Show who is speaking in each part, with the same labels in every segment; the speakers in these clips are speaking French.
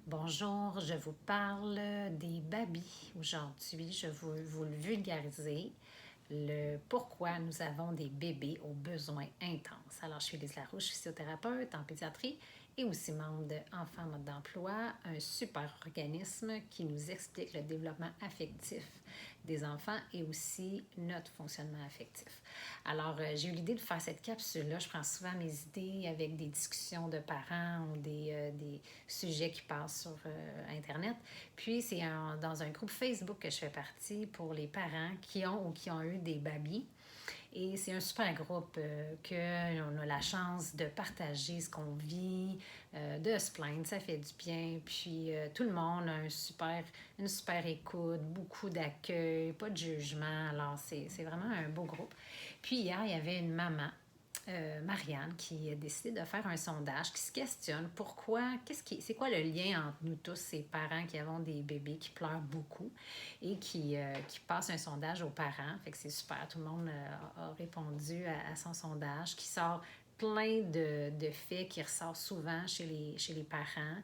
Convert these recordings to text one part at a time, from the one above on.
Speaker 1: Bonjour, je vous parle des babys aujourd'hui. Je veux vous le vulgariser, le pourquoi nous avons des bébés aux besoins intenses. Alors, je suis Lise Larouche, physiothérapeute en pédiatrie et aussi membre de Enfants Mode d'emploi, un super organisme qui nous explique le développement affectif des enfants et aussi notre fonctionnement affectif. Alors, j'ai eu l'idée de faire cette capsule-là. Je prends souvent mes idées avec des discussions de parents ou des sujets qui passent sur Internet. Puis, c'est dans un groupe Facebook que je fais partie pour les parents qui ont ou qui ont eu des babys. Et c'est un super groupe qu'on a la chance de partager ce qu'on vit, de se plaindre, ça fait du bien. Puis tout le monde a une super écoute, beaucoup d'accueil, pas de jugement. Alors c'est vraiment un beau groupe. Puis hier, il y avait une maman Marianne qui a décidé de faire un sondage qui se questionne pourquoi, c'est quoi le lien entre nous tous, ces parents qui avons des bébés qui pleurent beaucoup et qui passent un sondage aux parents. Fait que c'est super, tout le monde a répondu à son sondage qui sort plein de faits qui ressortent souvent chez les parents.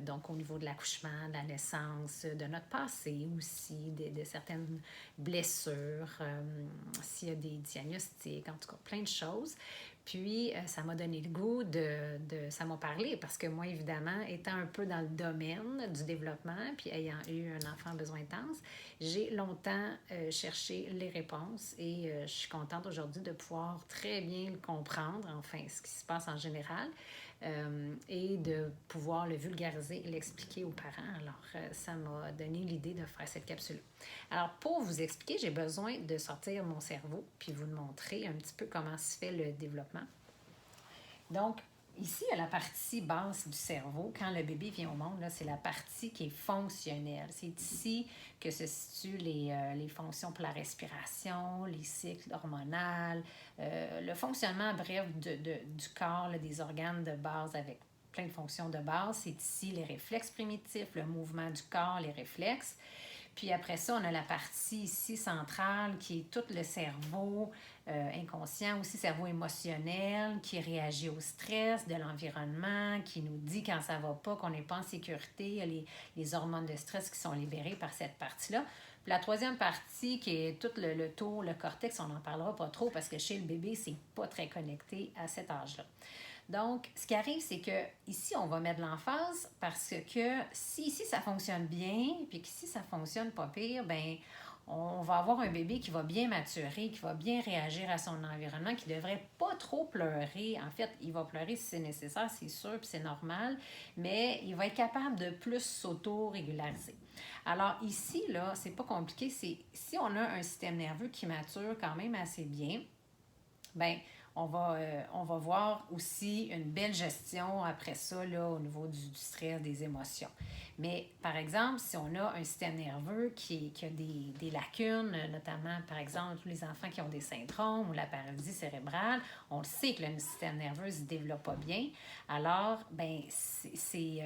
Speaker 1: Donc, au niveau de l'accouchement, de la naissance, de notre passé aussi, de certaines blessures, s'il y a des diagnostics, en tout cas, plein de choses. Puis, ça m'a donné le goût ça m'a parlé parce que moi, évidemment, étant un peu dans le domaine du développement, puis ayant eu un enfant à besoins intenses, j'ai longtemps cherché les réponses et je suis contente aujourd'hui de pouvoir très bien le comprendre, enfin, ce qui se passe en général, et de pouvoir le vulgariser et l'expliquer aux parents. Alors, ça m'a donné l'idée de faire cette capsule. Alors, pour vous expliquer, j'ai besoin de sortir mon cerveau puis vous montrer un petit peu comment se fait le développement. Donc, ici, il y a la partie basse du cerveau. Quand le bébé vient au monde, là, c'est la partie qui est fonctionnelle. C'est ici que se situent les fonctions pour la respiration, les cycles hormonaux, le fonctionnement, bref, du corps, là, des organes de base avec plein de fonctions de base. C'est ici les réflexes primitifs, le mouvement du corps, les réflexes. Puis après ça, on a la partie ici centrale qui est tout le cerveau inconscient, aussi cerveau émotionnel, qui réagit au stress de l'environnement, qui nous dit quand ça va pas, qu'on n'est pas en sécurité. Il y a les hormones de stress qui sont libérées par cette partie-là. Puis la troisième partie, qui est tout le tour, le cortex, on n'en parlera pas trop parce que chez le bébé, c'est pas très connecté à cet âge-là. Donc, ce qui arrive, c'est que ici, on va mettre de l'emphase parce que si ici, ça fonctionne bien, puis que si ça fonctionne pas pire, ben on va avoir un bébé qui va bien maturer, qui va bien réagir à son environnement, qui ne devrait pas trop pleurer. En fait, il va pleurer si c'est nécessaire, c'est sûr, puis c'est normal, mais il va être capable de plus s'auto-régulariser. Alors ici, là, c'est pas compliqué, c'est si on a un système nerveux qui mature quand même assez bien, ben on va voir aussi une belle gestion après ça là, au niveau du stress, des émotions. Mais par exemple, si on a un système nerveux qui a des lacunes, notamment par exemple tous les enfants qui ont des syndromes ou la paralysie cérébrale, on le sait que le système nerveux ne se développe pas bien. Alors, ben c'est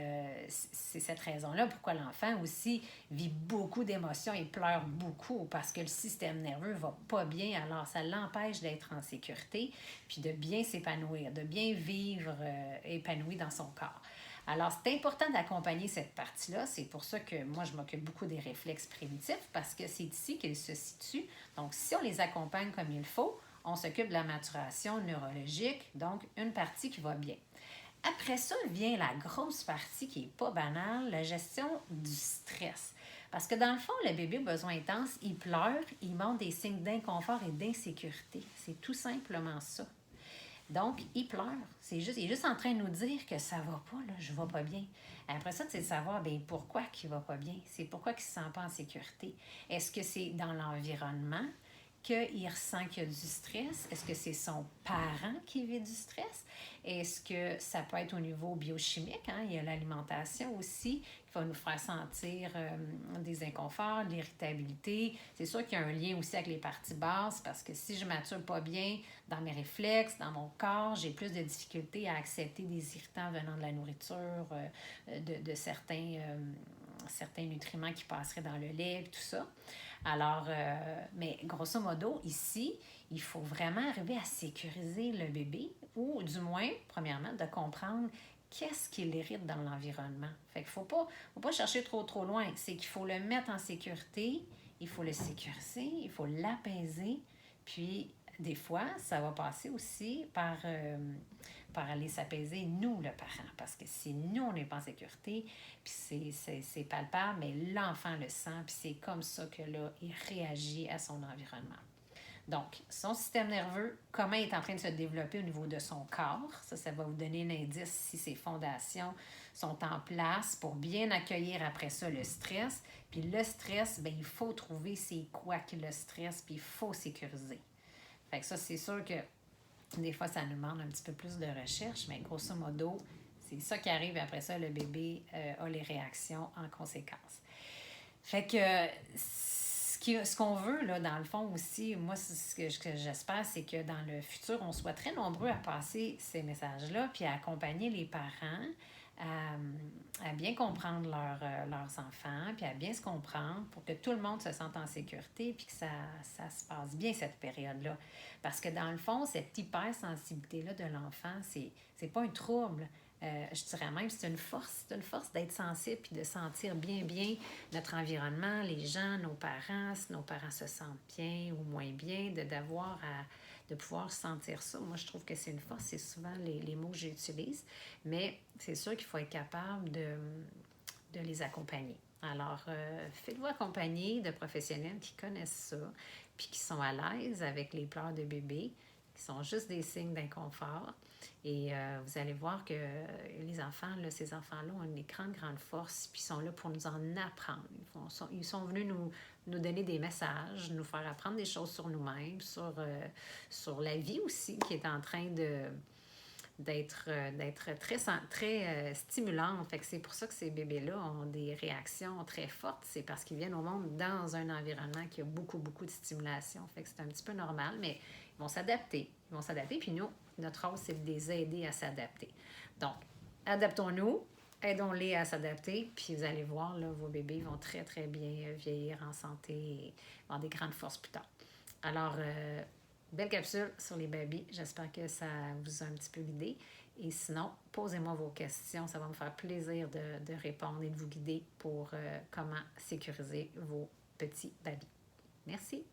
Speaker 1: cette raison-là pourquoi l'enfant aussi vit beaucoup d'émotions et pleure beaucoup parce que le système nerveux va pas bien. Alors, ça l'empêche d'être en sécurité puis de bien s'épanouir, de bien vivre épanoui dans son corps. Alors, c'est important d'accompagner cette partie-là. C'est pour ça que moi, je m'occupe beaucoup des réflexes primitifs parce que c'est ici qu'ils se situent. Donc, si on les accompagne comme il faut, on s'occupe de la maturation neurologique, donc une partie qui va bien. Après ça vient la grosse partie qui n'est pas banale, la gestion du stress. Parce que dans le fond, le bébé besoin intense, il pleure, il montre des signes d'inconfort et d'insécurité. C'est tout simplement ça. Donc, il pleure. Il est juste en train de nous dire que ça va pas, là, je vais pas bien. Après ça, c'est de savoir bien, pourquoi il va pas bien. C'est pourquoi il ne se sent pas en sécurité. Est-ce que c'est dans l'environnement qu'il ressent qu'il y a du stress? Est-ce que c'est son parent qui vit du stress? Est-ce que ça peut être au niveau biochimique? Hein? Il y a l'alimentation aussi qui va nous faire sentir des inconforts, de l'irritabilité. C'est sûr qu'il y a un lien aussi avec les parties basses parce que si je ne mature pas bien dans mes réflexes, dans mon corps, j'ai plus de difficultés à accepter des irritants venant de la nourriture, de certains nutriments qui passeraient dans le lait, tout ça. Alors, mais grosso modo, ici, il faut vraiment arriver à sécuriser le bébé ou du moins, premièrement, de comprendre qu'est-ce qui l'irrite dans l'environnement. Fait qu'il faut pas chercher trop loin. C'est qu'il faut le mettre en sécurité, il faut le sécuriser, il faut l'apaiser. Puis, des fois, ça va passer aussi par aller s'apaiser, nous, le parent. Parce que si nous, on n'est pas en sécurité, puis c'est palpable, mais l'enfant le sent, puis c'est comme ça que là, il réagit à son environnement. Donc, son système nerveux, comment il est en train de se développer au niveau de son corps. Ça va vous donner un indice si ses fondations sont en place pour bien accueillir après ça le stress. Puis le stress, bien, il faut trouver c'est quoi qui le stress, puis il faut sécuriser. Fait que ça, c'est sûr que des fois, ça nous demande un petit peu plus de recherche, mais grosso modo, c'est ça qui arrive après ça, le bébé a les réactions en conséquence. Fait que ce qu'on veut, là, dans le fond aussi, moi, ce que j'espère, c'est que dans le futur, on soit très nombreux à passer ces messages-là, puis à accompagner les parents à bien comprendre leurs enfants, puis à bien se comprendre pour que tout le monde se sente en sécurité, puis que ça se passe bien cette période-là. Parce que dans le fond, cette hypersensibilité-là de l'enfant, c'est pas un trouble. Je dirais même c'est une force. C'est une force d'être sensible puis de sentir bien notre environnement, les gens, nos parents, si nos parents se sentent bien ou moins bien, de pouvoir sentir ça. Moi, je trouve que c'est une force. C'est souvent les mots que j'utilise. Mais c'est sûr qu'il faut être capable de les accompagner. Alors, faites-vous accompagner de professionnels qui connaissent ça, puis qui sont à l'aise avec les pleurs de bébé, qui sont juste des signes d'inconfort. Et vous allez voir que les enfants, là, ces enfants-là ont une grande force, puis ils sont là pour nous en apprendre. Ils sont venus nous donner des messages, nous faire apprendre des choses sur nous-mêmes, sur la vie aussi, qui est en train d'être très stimulante. Fait que c'est pour ça que ces bébés-là ont des réactions très fortes. C'est parce qu'ils viennent au monde dans un environnement qui a beaucoup de stimulation. Fait que c'est un petit peu normal, mais ils vont s'adapter. Ils vont s'adapter, puis nous, notre rôle, c'est de les aider à s'adapter. Donc, adaptons-nous, aidons-les à s'adapter, puis vous allez voir, là, vos bébés vont très bien vieillir en santé et avoir des grandes forces plus tard. Alors, belle capsule sur les babys. J'espère que ça vous a un petit peu guidé. Et sinon, posez-moi vos questions. Ça va me faire plaisir de répondre et de vous guider pour comment sécuriser vos petits babys. Merci.